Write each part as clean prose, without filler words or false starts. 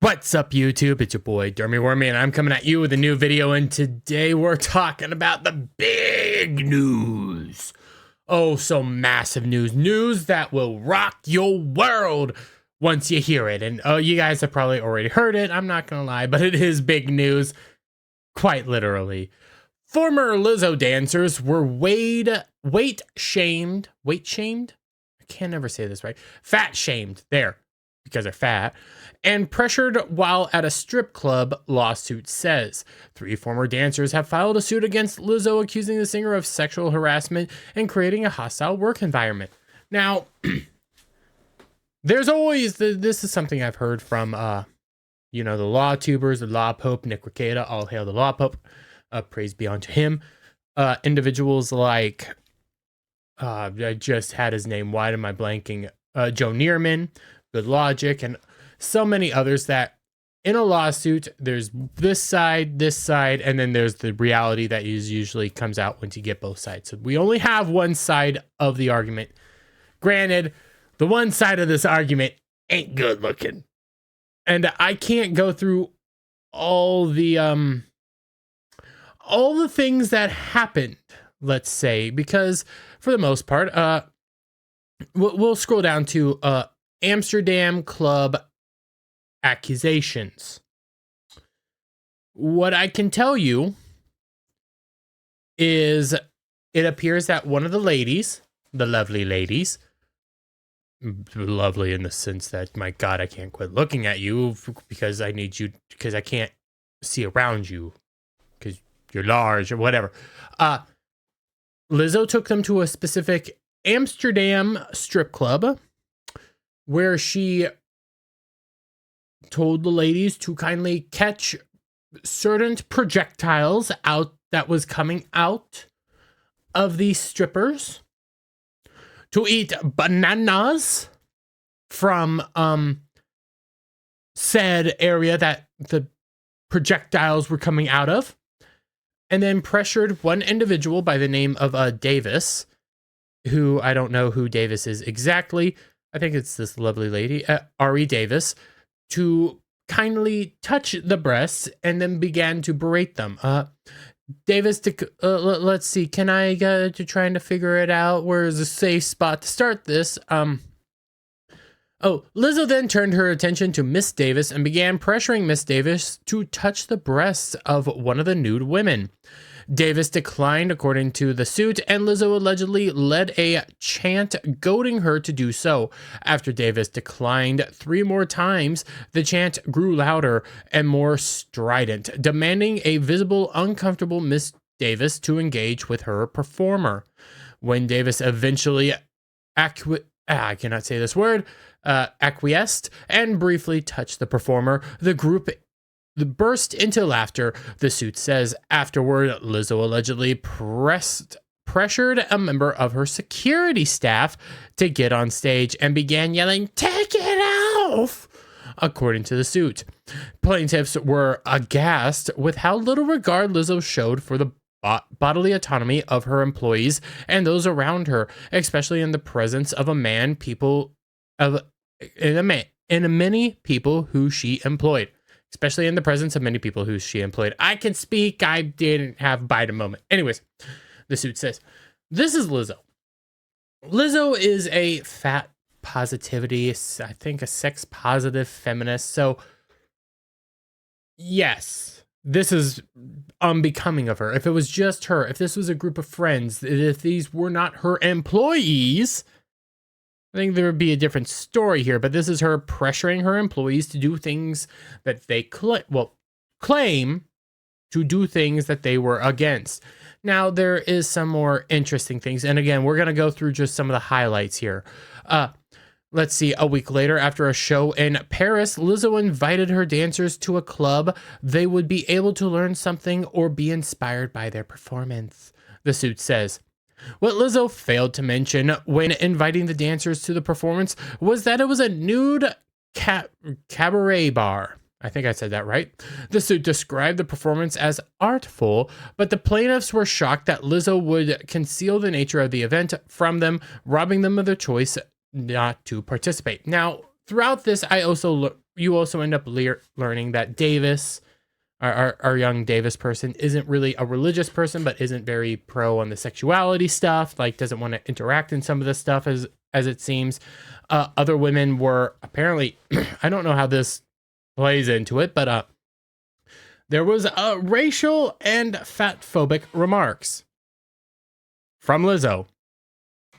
What's up, YouTube? It's your boy Dermy Wormy, and I'm coming at you with a new video, and today we're talking about the big news. Oh, so massive news. News that will rock your world once you hear it. And you guys have probably already heard it, I'm not gonna lie, but it is big news, quite literally. Former Lizzo dancers were weight shamed? I can't ever say this right. Fat shamed, there, because they're fat, and pressured while at a strip club, lawsuit says. 3 former dancers have filed a suit against Lizzo, accusing the singer of sexual harassment and creating a hostile work environment. Now, there's always, this is something I've heard from, the law tubers, the law pope, Nick Rekieta, all hail the law pope, praise be unto him. Individuals like, I just had his name, why am I blanking? Joe Neerman, Good Logic, and so many others that in a lawsuit, there's this side, and then there's the reality that usually comes out once you get both sides. So we only have one side of the argument. Granted, the one side of this argument ain't good looking. And I can't go through all the things that happened, let's say, because for the most part, we'll scroll down to Amsterdam club accusations. What I can tell you is it appears that one of the ladies, the lovely ladies, lovely in the sense that, my God, I can't quit looking at you because I need you, because I can't see around you because you're large or whatever. Lizzo took them to a specific Amsterdam strip club where she told the ladies to kindly catch certain projectiles out that was coming out of these strippers, to eat bananas from said area that the projectiles were coming out of, and then pressured one individual by the name of Davis, who I don't know who Davis is exactly. I think it's this lovely lady, Ari Davis, to kindly touch the breasts and then began to berate them. Davis, let's see, can I get to trying to figure it out? Where is a safe spot to start this? Lizzo then turned her attention to Miss Davis and began pressuring Miss Davis to touch the breasts of one of the nude women. Davis declined, according to the suit, and Lizzo allegedly led a chant goading her to do so. After Davis declined 3 more times, the chant grew louder and more strident, demanding a visible, uncomfortable Miss Davis to engage with her performer. When Davis eventually acquiesced and briefly touched the performer, the group burst into laughter. The suit says afterward, Lizzo allegedly pressured a member of her security staff to get on stage and began yelling, "Take it off!" According to the suit, plaintiffs were aghast with how little regard Lizzo showed for the bodily autonomy of her employees and those around her, especially in the presence of many people who she employed. Especially in the presence of many people who she employed. I can speak. I didn't have bite a moment. Anyways, the suit says, this is Lizzo. Lizzo is a fat positivity, I think a sex positive feminist. So, yes, this is unbecoming of her. If it was just her, if this was a group of friends, if these were not her employees, I think there would be a different story here, but this is her pressuring her employees to do things that they claim to do things that they were against. Now, there is some more interesting things. And again, we're going to go through just some of the highlights here. Let's see. A week later, after a show in Paris, Lizzo invited her dancers to a club. They would be able to learn something or be inspired by their performance, the suit says. What Lizzo failed to mention when inviting the dancers to the performance was that it was a nude cabaret bar. I think I said that right. The suit described the performance as artful, but the plaintiffs were shocked that Lizzo would conceal the nature of the event from them, robbing them of their choice not to participate. Now, throughout this, I also you also end up learning that Davis, our young Davis person, isn't really a religious person, but isn't very pro on the sexuality stuff, like doesn't want to interact in some of this stuff as it seems. Other women were apparently, I don't know how this plays into it, but there was racial and fat-phobic remarks from Lizzo.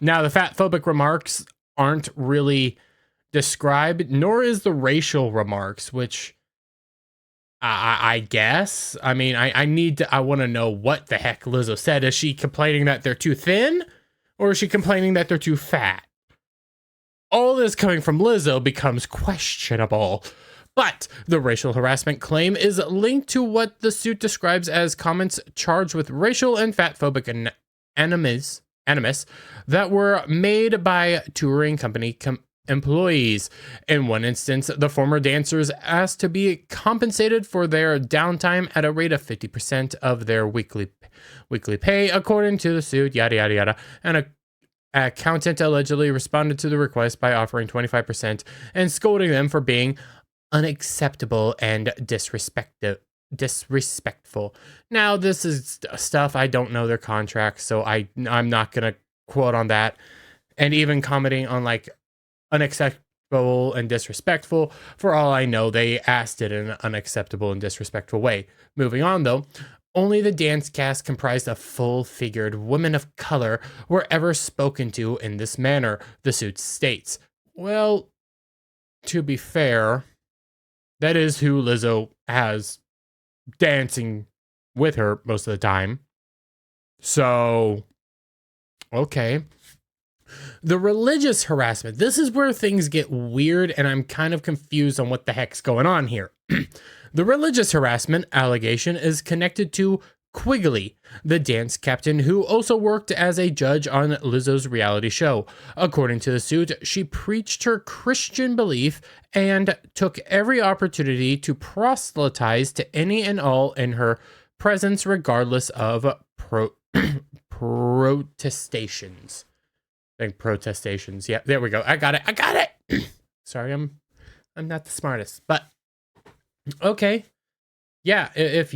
Now, the fat-phobic remarks aren't really described, nor is the racial remarks, which I guess. I mean, I want to know what the heck Lizzo said. Is she complaining that they're too thin, or is she complaining that they're too fat? All this coming from Lizzo becomes questionable. But the racial harassment claim is linked to what the suit describes as comments charged with racial and fat-phobic animus that were made by touring company employees. In one instance, the former dancers asked to be compensated for their downtime at a rate of 50% of their weekly pay, according to the suit, yada, yada, yada. And a accountant allegedly responded to the request by offering 25% and scolding them for being unacceptable and disrespectful. Now, this is stuff I don't know their contracts, so I'm not gonna quote on that. And even commenting on like unacceptable and disrespectful, for all I know, they asked it in an unacceptable and disrespectful way. Moving on though, only the dance cast comprised of full-figured women of color were ever spoken to in this manner, the suit states. Well, to be fair, that is who Lizzo has dancing with her most of the time. So, okay. The religious harassment. This is where things get weird, and I'm kind of confused on what the heck's going on here. The religious harassment allegation is connected to Quigley, the dance captain who also worked as a judge on Lizzo's reality show. According to the suit, she preached her Christian belief and took every opportunity to proselytize to any and all in her presence, regardless of protestations. I think protestations. Yeah, there we go. I got it. Sorry, I'm not the smartest, but okay. Yeah, if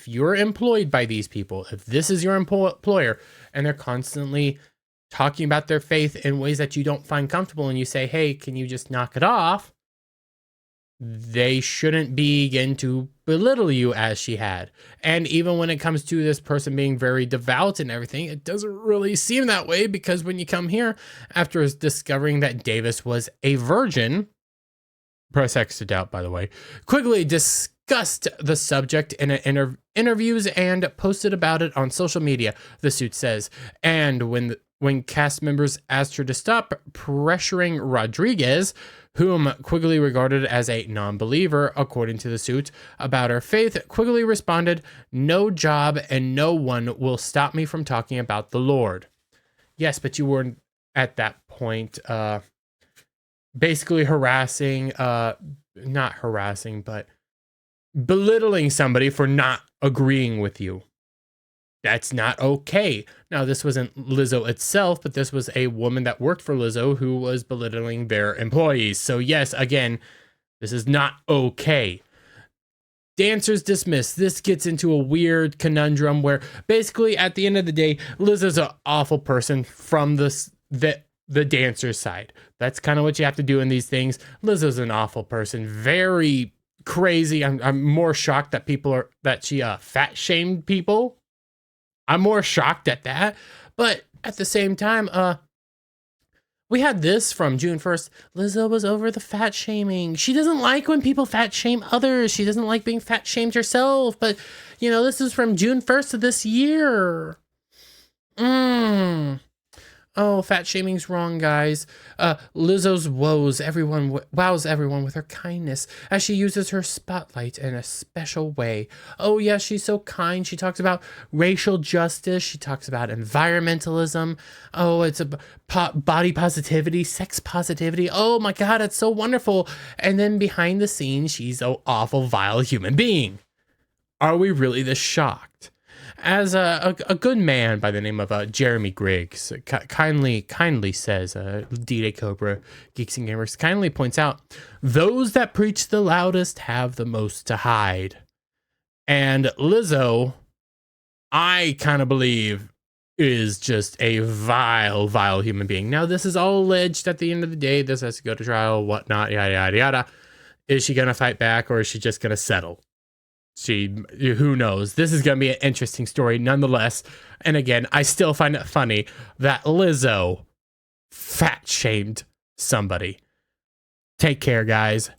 you're employed by these people, if this is your employer and they're constantly talking about their faith in ways that you don't find comfortable and you say, hey, can you just knock it off? They shouldn't begin to belittle you as she had. And even when it comes to this person being very devout and everything, it doesn't really seem that way, because when you come here after discovering that Davis was a virgin, press X to doubt, by the way, Quigley discussed the subject in interviews and posted about it on social media, the suit says. And when cast members asked her to stop pressuring Rodriguez, whom Quigley regarded as a non-believer, according to the suit, about her faith, Quigley responded, "No job and no one will stop me from talking about the Lord." Yes, but you weren't at that point basically not harassing, but belittling somebody for not agreeing with you. That's not okay. Now, this wasn't Lizzo itself, but this was a woman that worked for Lizzo who was belittling their employees. So yes, again, this is not okay. Dancers dismissed. This gets into a weird conundrum where basically at the end of the day, Lizzo's an awful person from the dancer side. That's kind of what you have to do in these things. Lizzo's an awful person. Very crazy. I'm more shocked that she fat shamed people. I'm more shocked at that. But at the same time, we had this from June 1st. Lizzo was over the fat shaming. She doesn't like when people fat shame others. She doesn't like being fat shamed herself. But, this is from June 1st of this year. Oh, fat shaming's wrong, guys. Lizzo's wows everyone with her kindness as she uses her spotlight in a special way. Oh, yeah, she's so kind. She talks about racial justice. She talks about environmentalism. Oh, it's a body positivity, sex positivity. Oh, my God, it's so wonderful. And then behind the scenes, she's an awful, vile human being. Are we really this shocked? As a good man by the name of Jeremy Griggs kindly says, D-Day Cobra Geeks and Gamers kindly points out, those that preach the loudest have the most to hide. And Lizzo, I kind of believe, is just a vile human being. Now, this is all alleged at the end of the day. This has to go to trial, whatnot, yada, yada, yada. Is she going to fight back, or is she just going to settle? Who knows? This is going to be an interesting story nonetheless. And again, I still find it funny that Lizzo fat shamed somebody. Take care, guys.